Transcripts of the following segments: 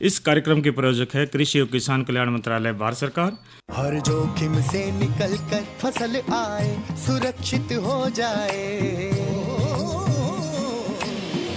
इस कार्यक्रम के प्रायोजक है कृषि और किसान कल्याण मंत्रालय, भारत सरकार। हर जोखिम से निकल कर फसल आए, सुरक्षित हो जाए।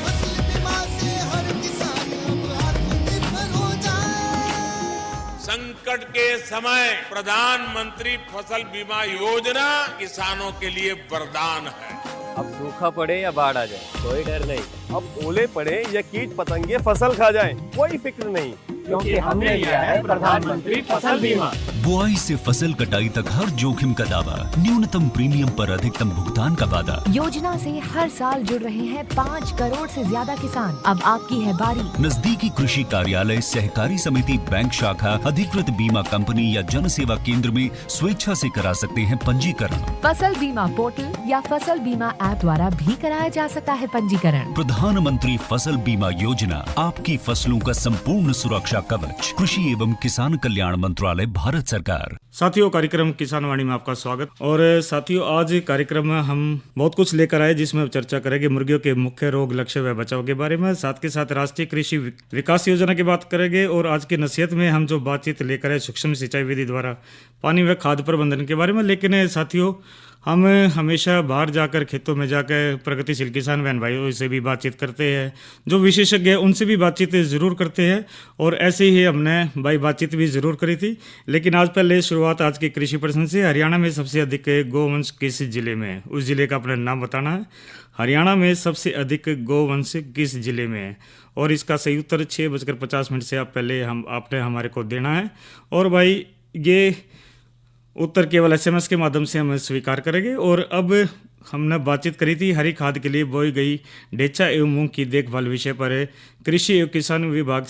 फसल बीमा से हर किसान अब आत्मनिर्भर हो जाए। संकट के समय प्रधानमंत्री फसल बीमा योजना किसानों के लिए वरदान है। अब सूखा पड़े या बाढ़ आ जाए, कोई डर नहीं। अब ओले पड़े या कीट पतंगे फसल खा जाएं, कोई फिक्र नहीं, क्योंकि हमने लिया है प्रधानमंत्री फसल बीमा। बुआई से फसल कटाई तक हर जोखिम का दावा, न्यूनतम प्रीमियम पर अधिकतम भुगतान का वादा। योजना से हर साल जुड़ रहे हैं 5 करोड़ से ज्यादा किसान। अब आपकी है बारी। नजदीकी कृषि कार्यालय, सहकारी समिति, बैंक शाखा, अधिकृत बीमा कंपनी या जन सेवा केंद्र में स्वेच्छा से करा सकते हैं पंजीकरण। फसल बीमा पोर्टल या फसल बीमा ऐप द्वारा भी कराया जा सकता है पंजीकरण। प्रधानमंत्री फसल बीमा योजना, आपकी फसलों का संपूर्ण सुरक्षा कवच। कृषि एवं किसान कल्याण मंत्रालय, भारत सरकार। साथियों, कार्यक्रम किसान वाणी में आपका स्वागत। और साथियों, आज कार्यक्रम में हम बहुत कुछ लेकर आए, जिसमें चर्चा करेंगे मुर्गियों के मुख्य रोग, लक्ष्य व बचाव के बारे में। साथ के साथ राष्ट्रीय कृषि विकास योजना की बात करेंगे। और आज की नसीहत में हम जो बातचीत लेकर आए सूक्ष्म सिंचाई विधि द्वारा पानी व खाद प्रबंधन के बारे में। लेकिन साथियों, हम हमेशा बाहर जाकर, खेतों में जाकर प्रगतिशील किसान बहन भाइयों से भी बातचीत करते हैं, जो विशेषज्ञ हैं उनसे भी बातचीत ज़रूर करते हैं। और ऐसे ही हमने बातचीत भी ज़रूर करी थी। लेकिन आज पहले शुरुआत आज के कृषि प्रश्न से। हरियाणा में सबसे अधिक गोवंश किस जिले में है? उस जिले का अपना नाम बताना है। हरियाणा में सबसे अधिक गोवंश किस जिले में है? और इसका सही उत्तर 6:50 से आपने हमारे को देना है। और भाई, ये उत्तर केवल SMS के माध्यम से हम स्वीकार करेंगे। और अब हमने बातचीत करी थी हरी खाद के लिए बोई गई ढेंचा एवं मूंग की देखभाल विषय पर कृषि एवं किसान विभाग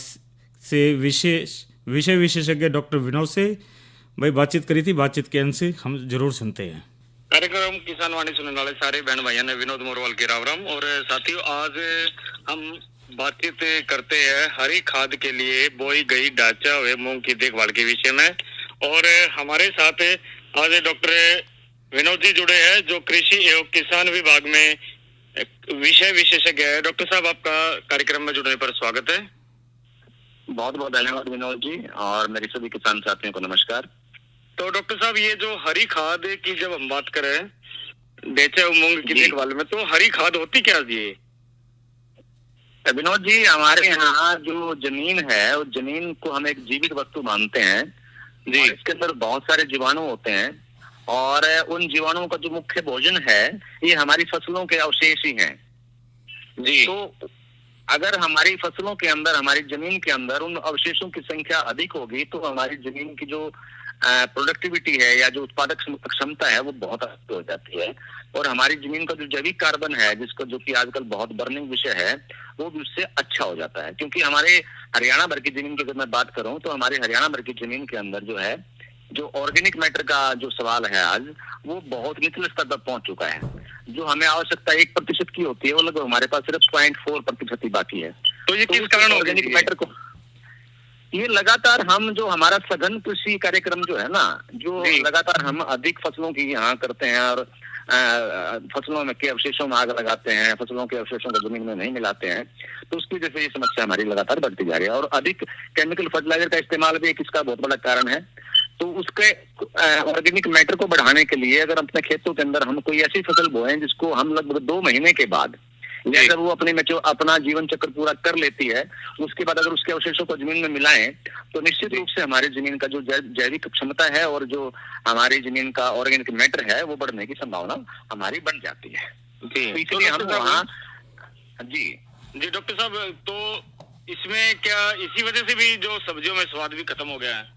से विषय विशेषज्ञ डॉक्टर विनोद से बातचीत करी थी। बातचीत के अंश हम जरूर सुनते हैं। कार्यक्रम किसान वाणी सुनने वाले सारे बहन भाइयों ने विनोद मोरवाल के राम राम। और साथियों, आज हम बातचीत करते हैं हरी खाद के लिए बोई गई ढांचा व मूंग की देखभाल के विषय में। और हमारे साथ आज डॉक्टर विनोद जी जुड़े हैं, जो कृषि एवं किसान विभाग में विषय विशेषज्ञ है। डॉक्टर साहब, आपका कार्यक्रम में जुड़ने पर स्वागत है। बहुत बहुत धन्यवाद विनोद जी, और मेरे सभी किसान साथियों को नमस्कार। तो डॉक्टर साहब, ये जो हरी खाद की जब हम बात करें ढेंचा एवं मूंग की देखभाल में, तो हरी खाद होती क्या जी? विनोद जी, हमारे यहाँ जो जमीन है, उस जमीन को हम एक जीवित वस्तु मानते हैं जी। इसके अंदर बहुत सारे जीवाणु होते हैं, और उन जीवाणुओं का जो मुख्य भोजन है, ये हमारी फसलों के अवशेष ही हैं जी। तो अगर हमारी फसलों के अंदर, हमारी जमीन के अंदर उन अवशेषों की संख्या अधिक होगी, तो हमारी जमीन की जो प्रोडक्टिविटी है या जो उत्पादक क्षमता है, वो बहुत अधिक हो जाती है। और हमारी जमीन का जो जैविक कार्बन है, जो कि आजकल बहुत बर्निंग विषय है, वो भी उससे अच्छा हो जाता है। क्योंकि हमारे हरियाणा भर की जमीन की अगर मैं बात करूं, तो हमारे हरियाणा भर की जमीन के अंदर जो है, जो ऑर्गेनिक मैटर का जो सवाल है आज, वो बहुत निचले स्तर पर पहुंच चुका है। जो हमें आवश्यकता 1% की होती है, वो लगभग हमारे पास सिर्फ 0.4% ही बाकी है। तो ये किस कारण ऑर्गेनिक मैटर को, ये लगातार हम जो हमारा सघन कृषि कार्यक्रम जो है ना, जो लगातार हम अधिक फसलों की यहाँ करते हैं, और फसलों में के अवशेषों में आग लगाते हैं, फसलों के अवशेषों को जमीन में नहीं मिलाते हैं, तो उसकी वजह से ये समस्या हमारी लगातार बढ़ती जा रही है। और अधिक केमिकल फर्टिलाइजर का इस्तेमाल भी एक इसका बहुत बड़ा कारण है। तो उसके ऑर्गेनिक मैटर को बढ़ाने के लिए अगर अपने खेतों के अंदर हम कोई ऐसी फसल बोएं जिसको हम लगभग 2 महीने के बाद, अगर वो अपना जीवन चक्र पूरा कर लेती है, उसके बाद अगर उसके अवशेषों को जमीन में मिलाएं, तो निश्चित रूप से हमारी जमीन का जो जैविक क्षमता है और जो हमारी जमीन का ऑर्गेनिक मैटर है, वो बढ़ने की संभावना हमारी बन जाती है जी। तो इसलिए हम वहाँ जी डॉक्टर साहब, तो इसमें क्या इसी वजह से भी जो सब्जियों में स्वाद भी खत्म हो गया है?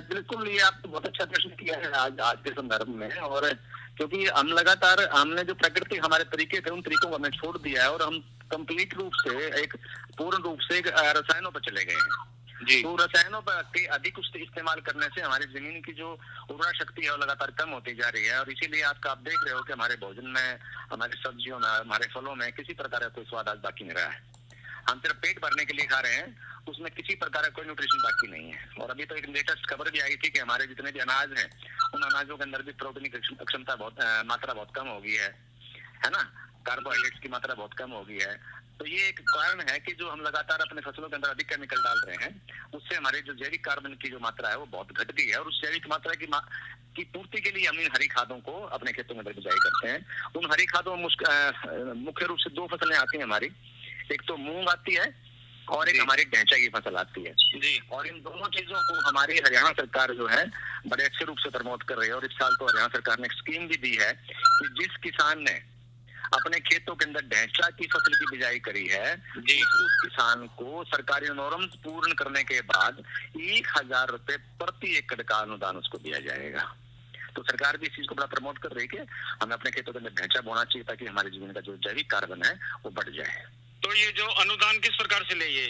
बिल्कुल, ये आपने बहुत अच्छा प्रश्न किया है आज के संदर्भ में। और क्योंकि हम लगातार, हमने जो प्राकृतिक हमारे तरीके थे, उन तरीकों को हमने छोड़ दिया है, और हम कंप्लीट रूप से पूर्ण रूप से रसायनों पर चले गए हैं जी। तो रसायनों पर अधिक इस्तेमाल करने से हमारी जमीन की जो उर्वरा शक्ति है, वो लगातार कम होती जा रही है। और इसीलिए आप देख रहे हो कि हमारे भोजन में, हमारी सब्जियों में, हमारे फलों में किसी प्रकार का कोई स्वाद आज बाकी नहीं रहा है। हम सिर्फ पेट भरने के लिए खा रहे हैं, उसमें किसी प्रकार का कोई न्यूट्रिशन बाकी नहीं है। और अभी तो एक लेटेस्ट खबर भी आई थी कि हमारे जितने भी अनाज हैं, उन अनाजों के अंदर भी प्रोटीन की क्षमता मात्रा बहुत कम हो गई है ना। कार्बोहाइड्रेट्स की मात्रा बहुत कम हो गई है। तो ये एक कारण है कि जो हम लगातार अपने फसलों के अंदर अधिक केमिकल डाल रहे हैं, उससे हमारे जो जैविक कार्बन की जो मात्रा है वो बहुत घट गई है। और उस जैविक मात्रा की पूर्ति के लिए हम इन हरी खादों को अपने खेतों में बिजाई करते हैं। उन हरी खादों में मुख्य रूप से 2 फसलें आती हैं हमारी, एक तो मूंग आती है और एक हमारी ढैंचा की फसल आती है जी। और इन दोनों चीजों को हमारी हरियाणा सरकार जो है बड़े अच्छे रूप से प्रमोट कर रही है। और इस साल तो हरियाणा सरकार ने एक स्कीम भी दी है कि जिस किसान ने अपने खेतों के अंदर ढैंचा की फसल की बिजाई करी है जी, उस किसान को सरकारी नॉर्म्स पूर्ण करने के बाद 1000 रुपए प्रति एकड़ का अनुदान उसको दिया जाएगा। तो सरकार भी इस चीज को बड़ा प्रमोट कर रही है कि हमें अपने खेतों के अंदर ढैंचा बोना चाहिए ताकि हमारी जमीन का जो जैविक कार्बन है वो बढ़ जाए। तो ये जो अनुदान किस प्रकार से ले, ये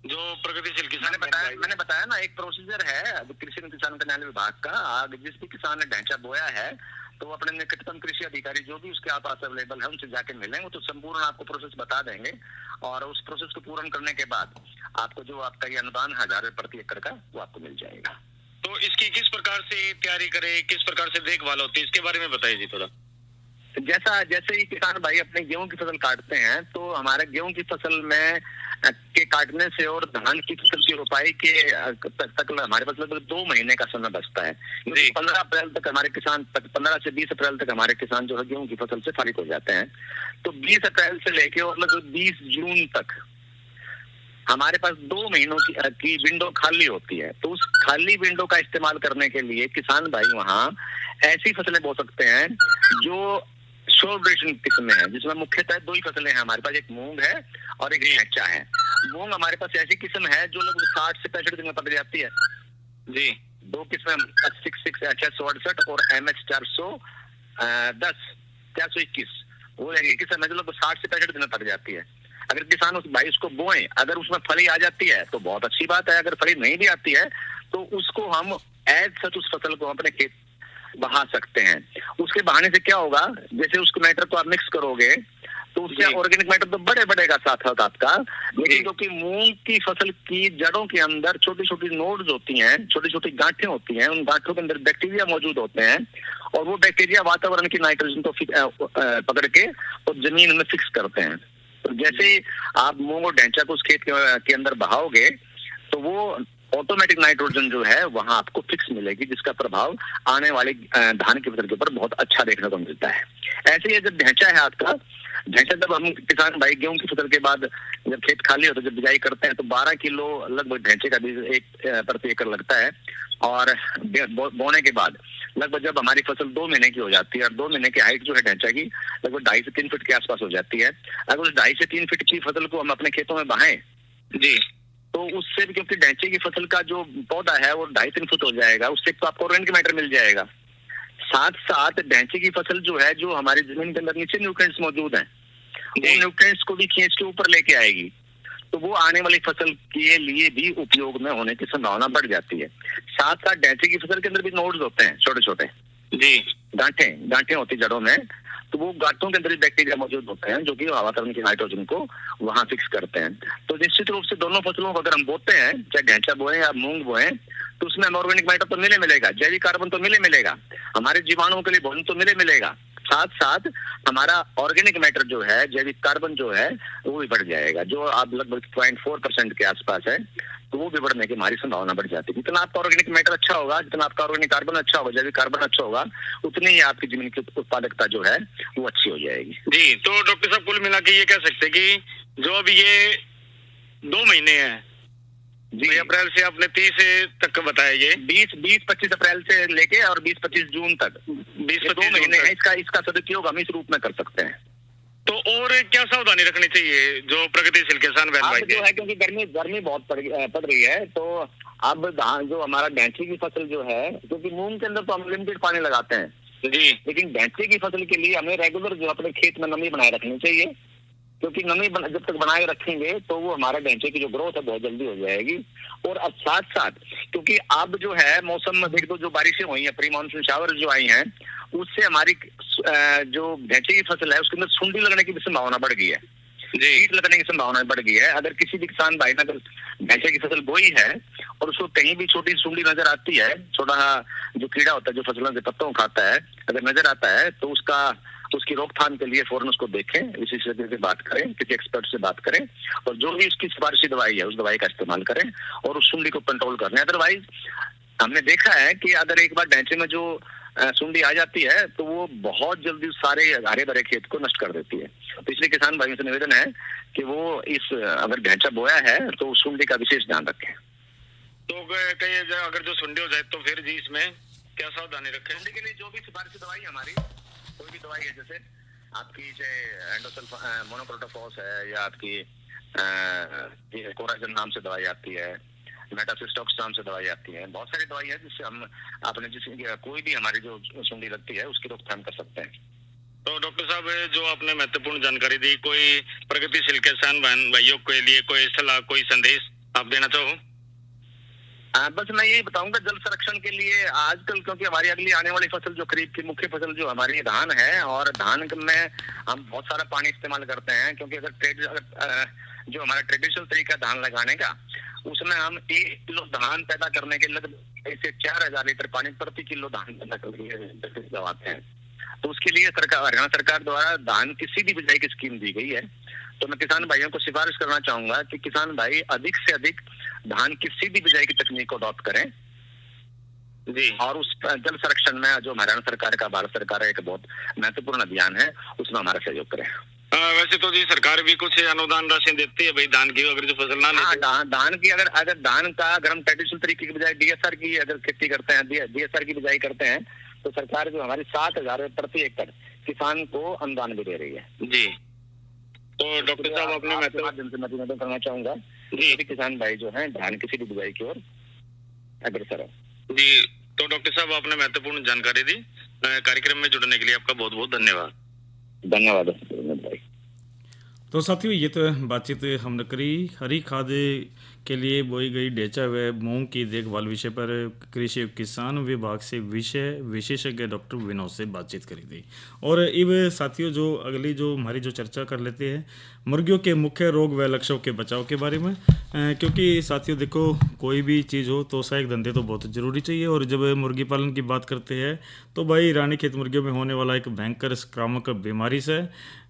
जो प्रगतिशील किसान मैंने बताया ना, एक प्रोसीजर है कृषि एवं किसान कल्याण विभाग का। जिस भी किसान ने ढैंचा बोया है तो अपने निकटतम कृषि अधिकारी जो भी उसके आसपास अवेलेबल है उनसे जाके मिलेंगे, तो संपूर्ण आपको प्रोसेस बता देंगे। और उस प्रोसेस को पूर्ण करने के बाद आपको जो आपका ये अनुदान 1000 प्रति एकड़ का वो आपको मिल जाएगा। तो इसकी किस प्रकार से तैयारी करे, किस प्रकार से देखभाल होती है, इसके बारे में बताइए जी थोड़ा। जैसे ही किसान भाई अपने गेहूं की फसल काटते हैं तो हमारे गेहूं की फसल में के काटने से और धान की फसल की रोपाई के तक हमारे पास लगभग 2 महीने का समय बचता है। 15 अप्रैल तक हमारे किसान 15 से 20 अप्रैल तक हमारे किसान जो है गेहूं की फसल से फारिग हो जाते हैं। तो 20 अप्रैल से लेके और लगभग 20 जून तक हमारे पास 2 महीनों की विंडो खाली होती है। तो उस खाली विंडो का इस्तेमाल करने के लिए किसान भाई वहाँ ऐसी फसलें बो सकते हैं जो शॉर्ट ड्यूरेशन किस्म है, जिसमें मुख्यतः 2 ही फसलें हैं हमारे पास, एक मूंग है और एक ढैंचा है। मूंग हमारे पास ऐसी किस्म है जो लगभग 60 से 65 दिन में पक जाती है जी। 2 किस्में 668 और MH 410 421 वो एक किस्म है जो लगभग 60 से 65 दिन में पक जाती है। अगर किसान उस भाई उसको बोए, अगर उसमें फली आ जाती है तो बहुत अच्छी बात है, अगर फली नहीं भी आती है तो उसको हम एज सच उस फसल को अपने खेत बहा सकते हैं। उसके बहाने से क्या होगा, जैसे उसको मैटर को आप मिक्स करोगे तो उससे ऑर्गेनिक मैटर तो बड़े का साथ होता आपका, लेकिन क्योंकि मूंग की फसल की जड़ों के अंदर छोटी छोटी नोड्स होती हैं, छोटी छोटी गांठें होती हैं, उन गांठों के अंदर बैक्टीरिया मौजूद होते हैं और वो बैक्टीरिया वातावरण की नाइट्रोजन को पकड़ के और जमीन में फिक्स करते हैं। तो जैसे ही आप मूंग और ढैंचा को उस खेत के अंदर बहाओगे तो वो ऑटोमेटिक नाइट्रोजन जो है वहां आपको फिक्स मिलेगी, जिसका प्रभाव आने वाली धान की फसल के ऊपर बहुत अच्छा देखने को मिलता है। ऐसे ही जब ढैंचा है आपका, ढैंचा जब हम किसान भाई गेहूं की फसल के बाद जब खेत खाली होता है, जब बिजाई करते हैं तो 12 किलो लगभग ढैंचे का बीज प्रति एकड़ लगता है। और बोने के बाद लगभग जब हमारी फसल 2 महीने की हो जाती है और 2 महीने की हाइट जो है ढैंचा की लगभग 2.5 से 3 फीट के आसपास हो जाती है, अगर उस 2.5 से 3 फीट की फसल को हम अपने खेतों में बहाएं जी तो उससे भी, क्योंकि ढैंचे की फसल का जो पौधा है वो 2.5-3 फुट हो जाएगा, उससे तो आपको ऑर्गेनिक मैटर मिल जाएगा। साथ साथ ढैंचे की फसल जो है, जो हमारी जमीन के अंदर नीचे न्यूट्रिएंट्स मौजूद हैं, वो न्यूट्रिएंट्स को भी खींच के ऊपर लेके आएगी, तो वो आने वाली फसल के लिए भी उपयोग में होने की संभावना बढ़ जाती है। साथ साथ ढैंचे की फसल के अंदर भी नोड्स होते हैं, छोटे छोटे जी गांठें होती जड़ों में, तो वो गांठों के अंदर भी बैक्टीरिया मौजूद होते हैं जो कि वातावरण की नाइट्रोजन को वहां फिक्स करते हैं। तो निश्चित रूप से दोनों फसलों को अगर हम बोते हैं, चाहे ढैंचा बोए या मूंग बोए, तो उसमें हमें ऑर्गेनिक मैटर तो मिलेगा, जैविक कार्बन तो मिलेगा, हमारे जीवाणुओं के लिए भोजन तो मिलेगा, साथ साथ हमारा ऑर्गेनिक मैटर जो है, जैविक कार्बन जो है वो भी बढ़ जाएगा, जो आप लगभग 0.4% के आसपास है, तो वो भी बढ़ने की हमारी संभावना बढ़ जाती है। जितना आपका ऑर्गेनिक मैटर अच्छा होगा, जितना आपका ऑर्गेनिक कार्बन अच्छा होगा, जैविक कार्बन अच्छा होगा, उतनी ही आपकी जमीन की उत्पादकता जो है वो अच्छी हो जाएगी जी। तो डॉक्टर साहब कुल मिला के ये कह सकते हैं कि जो अभी ये 2 महीने हैं जी, अप्रैल से आपने 30 तक बताया, ये 20-25 अप्रैल से लेके और 20-25 जून तक 2 महीने है, इसका सदुपयोग हम इस रूप में कर सकते हैं। तो और क्या सावधानी रखनी चाहिए जो प्रगतिशील किसान बहन भाई जो है, क्योंकि गर्मी बहुत पड़ रही है, तो अब धान जो हमारा ढैंचे की फसल जो है, क्योंकि मूंग के अंदर तो हम लिमिटेड पानी लगाते हैं जी, लेकिन ढैंचे की फसल के लिए हमें रेगुलर जो अपने खेत में नमी बनाए रखनी चाहिए, क्योंकि नमी जब तक बनाए रखेंगे तो वो हमारा ढैंचे की जो ग्रोथ है बहुत जल्दी हो जाएगी। और अब साथ साथ क्योंकि अब जो है मौसम में एक दो जो बारिशें हुई हैं, प्री मानसून शावर जो आई हैं, उससे हमारी जो ढैंचे की फसल है उसके अंदर सुंडी लगने की भी संभावना बढ़ गई है, कीट लगने की संभावना बढ़ गई है। अगर किसी भी किसान भाई ने अगर ढैंचे की फसल बोई है और उसको कहीं भी छोटी सुंडी नजर आती है, छोटा जो कीड़ा होता है जो फसलों के पत्तों को खाता है, अगर नजर आता है तो उसका तो उसकी रोकथाम के लिए फौरन उसको देखें, विशेषज्ञ से बात करें, किसी एक्सपर्ट से बात करें और जो भी उसकी सिफारिशी दवाई है उस दवाई का इस्तेमाल करें और उस सुंडी को कंट्रोल करना है। अदरवाइज हमने देखा है कि अगर एक बार ढैंचे में जो सुंडी आ जाती है तो वो बहुत जल्दी सारे हरे भरे खेत को नष्ट कर देती है। तो इसलिए किसान भाइयों से निवेदन है कि वो अगर ढैंचा बोया है तो उस सुंडी का विशेष ध्यान रखें। तो कहीं अगर जो सुंडी हो जाए तो फिर जी इसमें क्या सावधानी रखें? सुंडी के लिए जो भी सिफारिशी दवाई है हमारी, कोई भी दवाई है, जैसे आपकी एंडोसल्फान मोनोक्रोटोफॉस है या आपकी कोराजन नाम से दवाई आती है, मेटासिस्टॉक्स नाम से दवाई आती है, बहुत सारी दवाई है जिससे हम आपने जिसकी कोई भी हमारी जो सुंडी लगती है उसकी रोकथाम कर सकते हैं। तो डॉक्टर साहब जो आपने महत्वपूर्ण जानकारी दी, कोई प्रगतिशील किसान भाइयों के लिए कोई सलाह, कोई संदेश आप देना चाहो? बस मैं यही बताऊंगा जल संरक्षण के लिए आजकल, क्योंकि हमारी अगली आने वाली फसल जो खरीफ की मुख्य फसल जो हमारी धान है, और धान में हम बहुत सारा पानी इस्तेमाल करते हैं, क्योंकि अगर जो हमारा ट्रेडिशनल तरीका धान लगाने का, उसमें हम 1 किलो धान पैदा करने के लगभग से 4000 लीटर पानी प्रति किलो धान पैदा करके लगाते हैं। तो उसके लिए हरियाणा सरकार द्वारा धान की सीधी बिजाई की स्कीम दी गई है। तो मैं किसान भाइयों को सिफारिश करना चाहूंगा कि किसान भाई अधिक से अधिक धान की सीधी बिजाई की तकनीक को अडॉप्ट करें जी, और उस जल संरक्षण में जो हरियाणा सरकार का, भारत सरकार का एक बहुत महत्वपूर्ण अभियान है, उसमें हमारा सहयोग करें। वैसे तो जी सरकार भी कुछ अनुदान राशि देती है भाई धान की, अगर जो फसल ना ले धान की अगर धान का अगर हम ट्रेडिशनल तरीके की बजाय डीएसआर की अगर खेती करते हैं, डीएसआर की बिजाई करते हैं, तो सरकार जो हमारी 7000 प्रति एकड़ किसान को अनुदान भी दे रही है जी। तो डॉक्टर साहब अपने माध्यम से मैं करना चाहूंगा जी, किसान भाई जो है धान की सीधी बिजाई की ओर अग्रसर है जी। तो डॉक्टर साहब आपने महत्वपूर्ण जानकारी दी, कार्यक्रम में जुड़ने के लिए आपका बहुत बहुत धन्यवाद। धन्यवाद भाई। तो साथियों, ये तो बातचीत हमने करी हरी खाद के लिए बोई गई ढैंचा व मूंग की देखभाल विषय पर कृषि किसान विभाग से विशेषज्ञ डॉक्टर विनोद से बातचीत करी थी। और अब साथियों, जो अगली जो हमारी जो चर्चा कर लेते हैं मुर्गियों के मुख्य रोग व लक्षणों के बचाव के बारे में, क्योंकि साथियों देखो, कोई भी चीज़ हो तो सहायक धंधे तो बहुत ज़रूरी चाहिए। और जब मुर्गी पालन की बात करते हैं तो भाई रानीखेत मुर्गियों में होने वाला एक भयंकर संक्रामक बीमारी से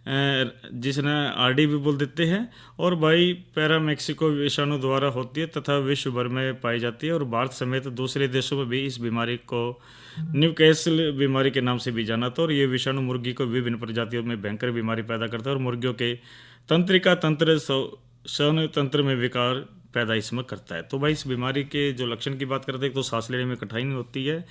जिसने आरडी भी बोल देते हैं, और भाई पैरामेक्सिको विषाणु द्वारा होती है तथा विश्व भर में पाई जाती है, और भारत समेत दूसरे देशों में भी इस बीमारी को न्यूकैसल बीमारी के नाम से भी जाना था। और ये विषाणु मुर्गी को विभिन्न प्रजातियों में भयंकर बीमारी पैदा करता है और मुर्गियों के तंत्रिका तंत्र श्वसन तंत्र में विकार पैदा इसमें करता है। तो भाई इस बीमारी के जो लक्षण की बात करते हैं तो सांस लेने में कठिनाई होती है,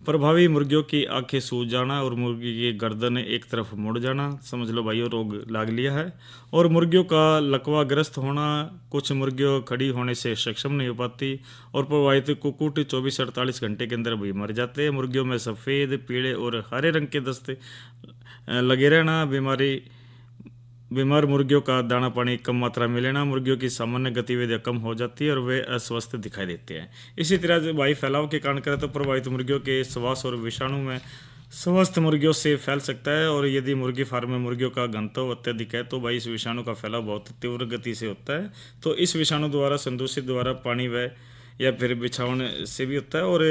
प्रभावी मुर्गियों की आंखें सूज जाना और मुर्गी की गर्दन एक तरफ मुड़ जाना, समझ लो भाइयों रोग लाग लिया है। और मुर्गियों का लकवाग्रस्त होना, कुछ मुर्गियों खड़ी होने से सक्षम नहीं हो पाती और प्रभावित कुक्कुट 24-48 घंटे के अंदर भी मर जाते हैं। मुर्गियों में सफ़ेद, पीले और हरे रंग के दस्ते लगे रहना, बीमार मुर्गियों का दाना पानी कम मात्रा में लेना, मुर्गियों की सामान्य गतिविधियां कम हो जाती है और वे अस्वस्थ दिखाई देते हैं। इसी तरह से भाई फैलाव के कारण करें तो प्रभावित मुर्गियों के श्वास और विषाणु में स्वस्थ मुर्गियों से फैल सकता है। और यदि मुर्गी फार्म में मुर्गियों का घनत्व अत्यधिक है तो भाई इस विषाणु का फैलाव बहुत तीव्र गति से होता है। तो इस विषाणु द्वारा संदूषित द्वारा पानी व या फिर बिछावन से भी होता है, और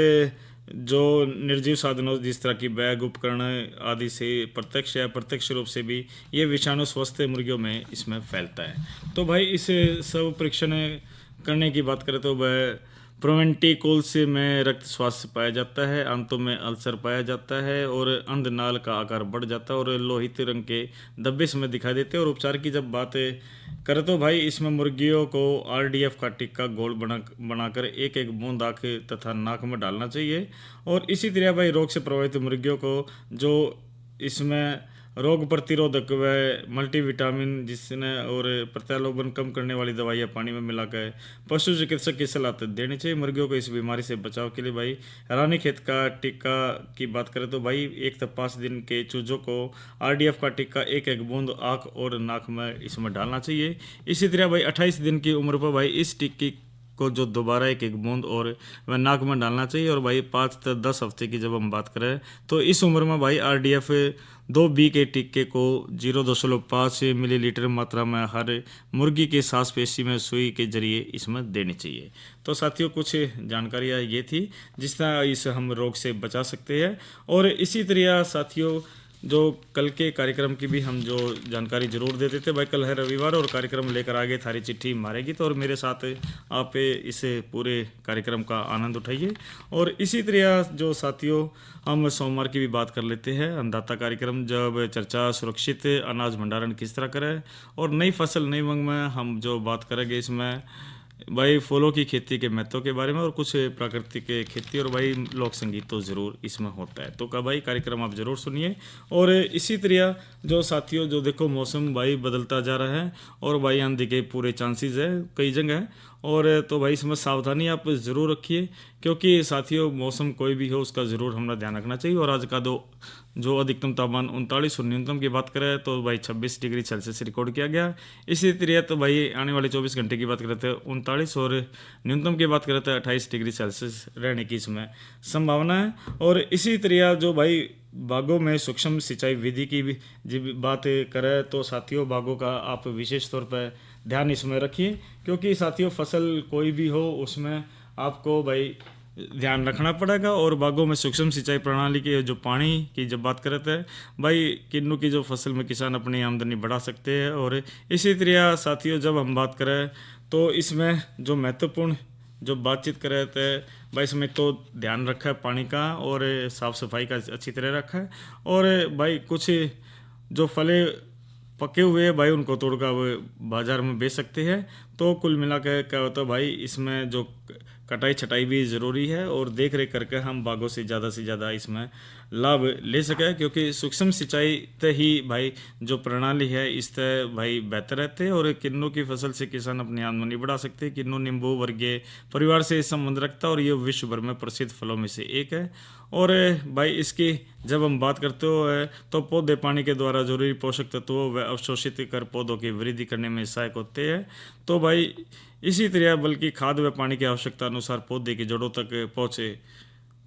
जो निर्जीव साधनों जिस तरह की बैग, उपकरण आदि से प्रत्यक्ष या प्रत्यक्ष रूप से भी ये विषाणु स्वस्थ मुर्गियों में इसमें फैलता है। तो भाई इस सब परीक्षण करने की बात करें तो वह प्रोवेंटिकोल्स में रक्त स्वास्थ्य पाया जाता है, आंतों में अल्सर पाया जाता है और अंधनाल का आकार बढ़ जाता है और लोहित रंग के धब्बे इसमें दिखाई देते हैं। और उपचार की जब बात करें तो भाई इसमें मुर्गियों को आरडीएफ का टिक्का घोल बनाकर एक एक बूंद आँख तथा नाक में डालना चाहिए। और इसी तरह भाई रोग से प्रभावित मुर्गियों को जो इसमें रोग प्रतिरोधक व मल्टीविटामिन जिसने और प्रत्यारोपण कम करने वाली दवाइयाँ पानी में मिलाकर पशु चिकित्सक की सलाह देनी चाहिए। मुर्गियों को इस बीमारी से बचाव के लिए भाई रानीखेत का टिक्का की बात करें तो भाई 1 से 5 दिन के चूजों को आरडीएफ का टिक्का एक एक बूंद आँख और नाक में इसमें डालना चाहिए। इसी तरह भाई 28 दिन की उम्र पर भाई इस टिक्की को जो दोबारा एक एक बूंद और वह नाक में डालना चाहिए। और भाई 5 से 10 हफ्ते की जब हम बात करें तो इस उम्र में भाई आरडीएफ 2B के टिक्के को 0.5 मिलीलीटर मात्रा में हर मुर्गी के सांस पेशी में सुई के जरिए इसमें देनी चाहिए। तो साथियों कुछ जानकारियाँ ये थी जिस तरह इस हम रोग से बचा सकते हैं। और इसी तरह साथियों जो कल के कार्यक्रम की भी हम जो जानकारी जरूर दे देते भाई। कल है रविवार और कार्यक्रम लेकर आगे थारी चिट्ठी मारेगी तो, और मेरे साथ आप इस पूरे कार्यक्रम का आनंद उठाइए। और इसी तरह जो साथियों हम सोमवार की भी बात कर लेते हैं, अन्नदाता कार्यक्रम, जब चर्चा सुरक्षित अनाज भंडारण किस तरह करें और नई फसल नई मंग में हम जो बात करेंगे इसमें भाई फूलों की खेती के महत्व के बारे में और कुछ प्राकृतिक खेती और भाई लोक संगीत तो ज़रूर इसमें होता है। तो का भाई कार्यक्रम आप ज़रूर सुनिए। और इसी तरह जो साथियों जो देखो मौसम भाई बदलता जा रहा है और भाई आंधी के पूरे चांसेस है कई जगह, और तो भाई इसमें सावधानी आप ज़रूर रखिए क्योंकि साथियों मौसम कोई भी हो उसका ज़रूर हमें ध्यान रखना चाहिए। और आज का जो अधिकतम तापमान 39 और न्यूनतम की बात करें तो भाई 26 डिग्री सेल्सियस रिकॉर्ड किया गया। इसी तरह तो भाई आने वाले 24 घंटे की बात करते हैं 39 और न्यूनतम की बात करते हैं 28 डिग्री सेल्सियस रहने की इसमें संभावना है। और इसी तरह जो भाई बागों में सूक्ष्म सिंचाई विधि की भी जब बात करें तो साथियों बागों का आप विशेष तौर पर ध्यान इसमें रखिए क्योंकि साथियों फसल कोई भी हो उसमें आपको भाई ध्यान रखना पड़ेगा। और बागों में सूक्ष्म सिंचाई प्रणाली के जो पानी की जब बात करते हैं भाई किन्नू की जो फसल में किसान अपनी आमदनी बढ़ा सकते हैं। और इसी तरह साथियों जब हम बात करें तो इसमें जो महत्वपूर्ण जो बातचीत कर रहे थे भाई इसमें तो ध्यान रखा है पानी का और साफ़ सफाई का अच्छी तरह रखा है। और भाई कुछ जो फले पके हुए भाई उनको तोड़कर बाज़ार में बेच सकते हैं। तो कुल मिला कर क्या होता है भाई इसमें जो कटाई छटाई भी ज़रूरी है और देख रेख करके हम बागों से ज़्यादा इसमें लाभ ले सकें क्योंकि सूक्ष्म सिंचाई ते ही भाई जो प्रणाली है इससे भाई बेहतर रहते हैं। और किन्नू की फसल से किसान अपनी आमदनी बढ़ा सकते हैं। किन्नू नींबू वर्गीय परिवार से संबंध रखता है और ये विश्व भर में प्रसिद्ध फलों में से एक है। और भाई इसकी जब हम बात करते हो तो पौधे पानी के द्वारा जरूरी पोषक तत्वों व अवशोषित कर पौधों की वृद्धि करने में सहायक होते हैं। तो भाई इसी तरह बल्कि खाद व पानी की आवश्यकता अनुसार पौधे की जड़ों तक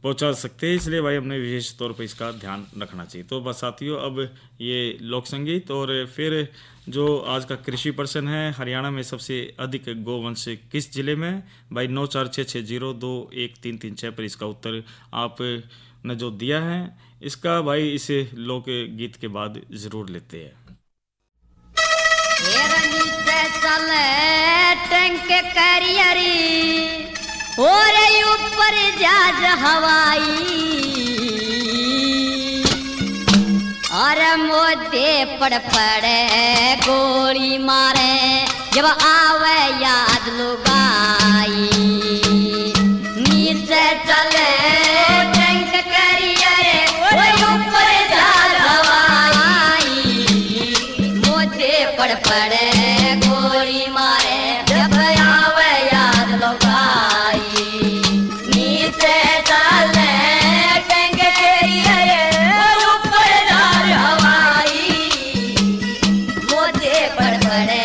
पहुंचा सकते हैं, इसलिए भाई हमने विशेष तौर पर इसका ध्यान रखना चाहिए। तो बस साथियों अब ये लोक संगीत और फिर जो आज का कृषि प्रश्न है, हरियाणा में सबसे अधिक गोवंश किस जिले में? भाई 9466021336 पर इसका उत्तर आपने जो दिया है इसका भाई इसे लोक गीत के बाद ज़रूर लेते हैं। चले टैंक करियरी और ऊपर जहाज हवाई और मोदे पड़ पड़े गोली मारे जब आवे याद लुगाई नीचे चले टैंक करियरी और ऊपर जहाज हवाई मोदे पड़ पड़े गोली मारे जब आवे याद लुगाई नीचे चले टैंक करियरी और ऊपर जहाज हवाई मोदे पड़ पड़े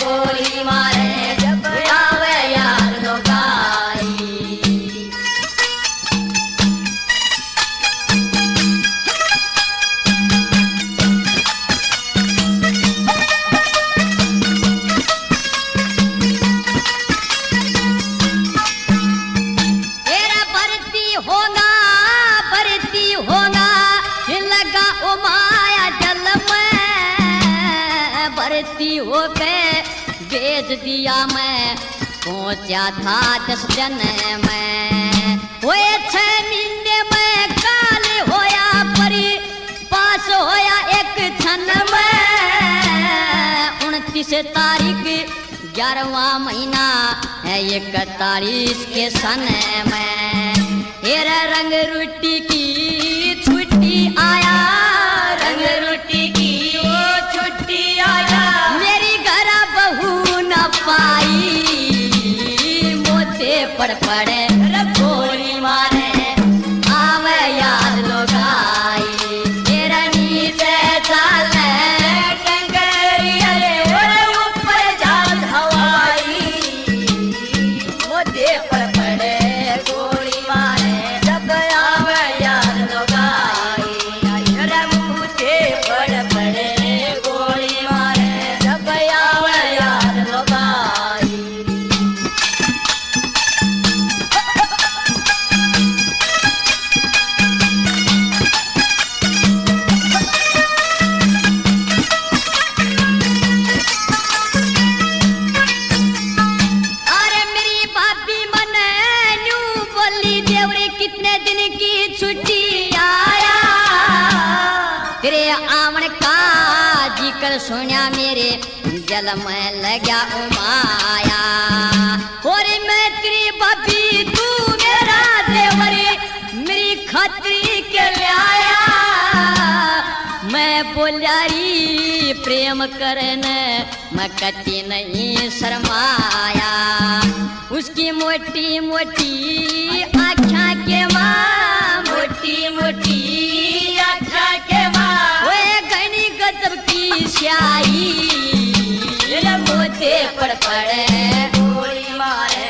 गोली मारे जब आवे याद लुगाई। भेज दिया मैं पहुंचा था 10 दिन में वो 6 महीने में काल होया परी पास होया एक क्षण में 29 तारीख 11वां महीना है 41 के सन में तेरा रंग रोटी की छुट्टी आया रंग रोटी की वो छुट्टी आया मेरी घरा बहू न पाई मोते पड़ पड़े गोली मारे आवे याद लुगाई तेरा नीचे चले टंगरियरे ऊपर जहाज हवाई मोते पड़ पड़े गोली मारे जब आवे याद लुगाई तेरा मोते पड़ पड़े गोली मारे जब आवे याद लुगाई। बोल सुनिया मेरे जल में लग्या उमाया और मैं तेरी बपी तू मेरा देवरी मेरी खतरी के लाया मैं बोलियारी प्रेम करने मैं कति नहीं शर्माया उसकी मोटी मोटी आँखा के माँ मोटी मोटी आँखा के माँ वे घनी गजब की स्याही मोते पड़ पड़े गोली मारे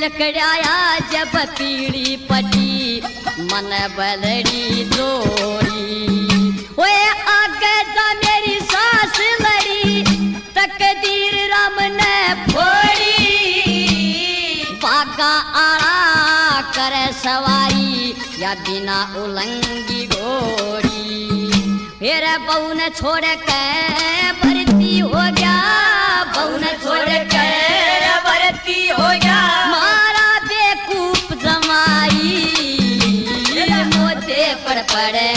लकड़ाया जब पीड़ी पटी मन बलड़ी जोड़ी ओए आगे जा मेरी सास लड़ी तकदीर राम ने फोड़ी बागा आड़ा करे सवारी या बिना उलंगी घोड़ी फिर बहू ने छोड़ के भर्ती हो गया बहू ने छोड़ के भर्ती हो गया मारा बेकूफ जमाई मोते पड़ पड़े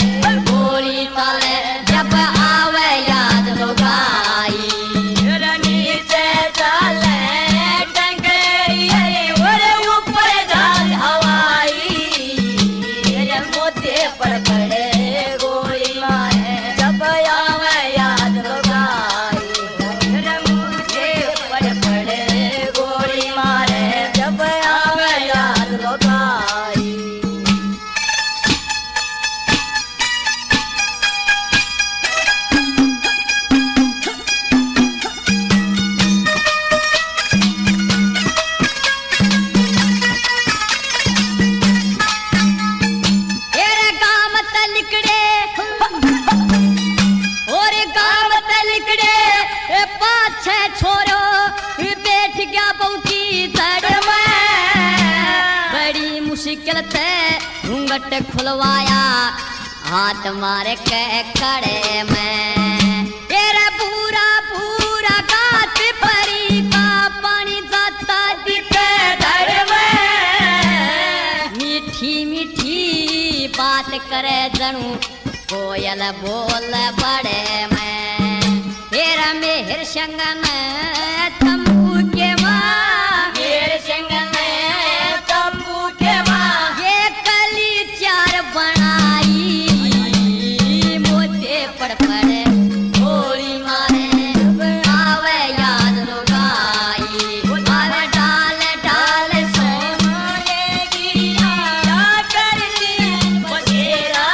गोली तले जब आवे याद लुगाई नीचे चले टंगरी और ऊपर जाल हवाई मोते पड़ पड़े गोली मारे जब आवे याद लुगाई मुझे पड़ पड़े गोली मारे जब आवे याद लुगाई तेरे गाँव तलिकड़े और गाँव तलिकड़े पाँच छह छोरो बैठ गया बहू की धड़ में बड़ी मुश्किल से घूंघट खुलवाया हाथ मारे के कड़े में तेरा पूरा पूरा गात परी का पानी जाता दिखे धड़ में मीठी मीठी बात करे जनू कोयल बोल बड़े में तेरा मेहर संगन तंबू के माँ मेहर संगन तंबू के माँ ये कली चार बनाई मोते पड़ पड़े गोली मारे आवे याद लुगाई आवे डाल डाल सोने गिरिया कर दी बसेरा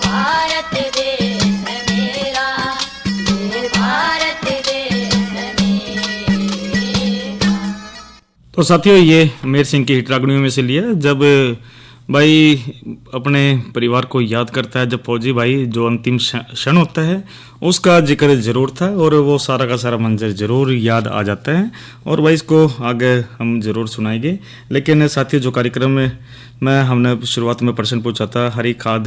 भारत देश मेरा भारत देश मेरा। तो साथियों ये मेर सिंह की हिट रागनियों में से लिया जब भाई अपने परिवार को याद करता है, जब फौजी भाई जो अंतिम क्षण होता है उसका जिक्र जरूर था और वो सारा का सारा मंजर जरूर याद आ जाता है और भाई इसको आगे हम जरूर सुनाएंगे। लेकिन साथियों जो कार्यक्रम में हमने शुरुआत में प्रश्न पूछा था हरी खाद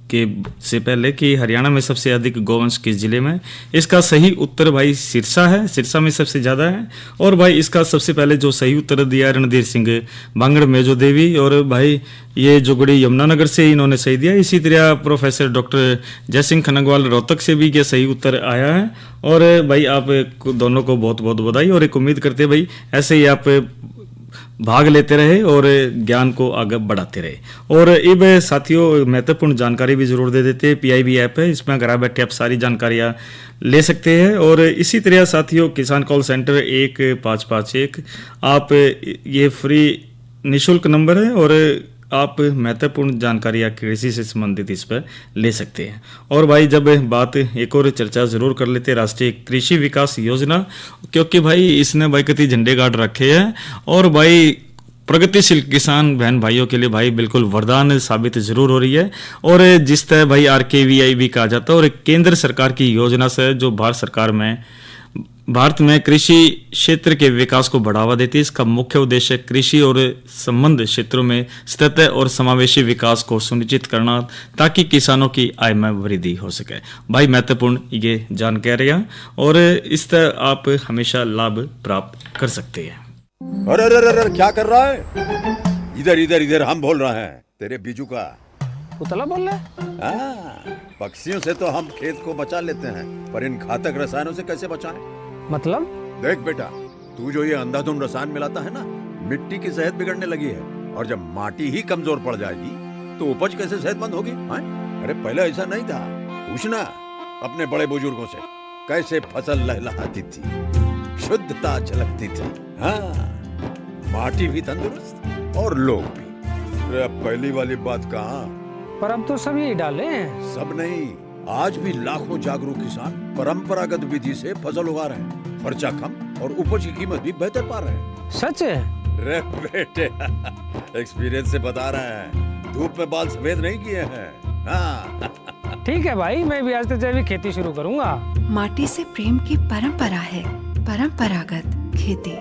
के से पहले कि हरियाणा में सबसे अधिक गौवंश किस जिले में, इसका सही उत्तर भाई सिरसा है, सिरसा में सबसे ज़्यादा है। और भाई इसका सबसे पहले जो सही उत्तर दिया रणधीर सिंह बांगड़ मेजो देवी, और भाई ये जुगड़ी यमुनानगर से इन्होंने सही दिया। इसी तरह प्रोफेसर डॉक्टर जयसिंह खनगवाल रोहतक से भी ये सही उत्तर आया है। और भाई आप दोनों को बहुत बहुत बधाई और एक उम्मीद करते हैं भाई ऐसे ही आप भाग लेते रहे और ज्ञान को आगे बढ़ाते रहे। और अब साथियों महत्वपूर्ण जानकारी भी जरूर दे देते हैं। PIB ऐप है, इसमें घर बैठे आप सारी जानकारियाँ ले सकते हैं। और इसी तरह साथियों किसान कॉल सेंटर 1551 आप ये फ्री निःशुल्क नंबर है और आप महत्वपूर्ण जानकारियाँ कृषि से संबंधित इस पर ले सकते हैं। और भाई जब बात एक और चर्चा ज़रूर कर लेते हैं राष्ट्रीय कृषि विकास योजना, क्योंकि भाई इसने भाई कति झंडे गाड़ रखे हैं और भाई प्रगतिशील किसान बहन भाइयों के लिए भाई बिल्कुल वरदान साबित जरूर हो रही है। और जिस तरह भाई RKVI भी कहा जाता है और केंद्र सरकार की योजना से जो भारत में कृषि क्षेत्र के विकास को बढ़ावा देती है। इसका मुख्य उद्देश्य कृषि और संबद्ध क्षेत्रों में सतत और समावेशी विकास को सुनिश्चित करना ताकि किसानों की आय में वृद्धि हो सके। भाई महत्वपूर्ण ये जानकारियाँ और इस तरह आप हमेशा लाभ प्राप्त कर सकते हैं। अरे अरे अरे क्या कर रहा है? इधर इधर इधर हम बोल रहे हैं तेरे बीजू का। उतला बोल रहा है? पक्षियों से तो हम खेत को बचा लेते हैं, पर इन घातक रसायनों से कैसे बचाएं? मतलब? देख बेटा, तू जो ये अंधाधुंध रसायन मिलाता है ना, मिट्टी की सेहत बिगड़ने लगी है। और जब माटी ही कमजोर पड़ जाएगी तो उपज कैसे सेहतमंद होगी? अरे पहले ऐसा नहीं था। पूछना अपने बड़े बुजुर्गों से, कैसे फसल लहलहाती थी, शुद्धता झलकती थी। हाँ, माटी भी तंदुरुस्त और लोग भी। अरे अब पहली वाली बात कहाँ? पर अब तो सब यही डाले हैं। सब नहीं, आज भी लाखों जागरूक किसान परंपरागत विधि से फसल उगा रहे हैं। खर्चा कम और उपज की कीमत भी बेहतर पा रहे हैं। सच है? रे बेटे एक्सपीरियंस से बता रहे हैं, धूप में बाल सफेद नहीं किए हैं। हाँ। ठीक है भाई, मैं भी आज से जैविक खेती शुरू करूंगा। माटी से प्रेम की परंपरा है, परंपरागत खेती।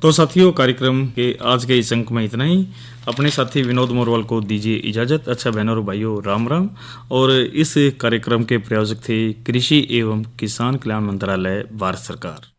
तो साथियों, कार्यक्रम के आज के इस अंक में इतना ही। अपने साथी विनोद मोरवाल को दीजिए इजाजत। अच्छा बहनों और भाइयों, राम राम। और इस कार्यक्रम के प्रायोजक थे कृषि एवं किसान कल्याण मंत्रालय, भारत सरकार।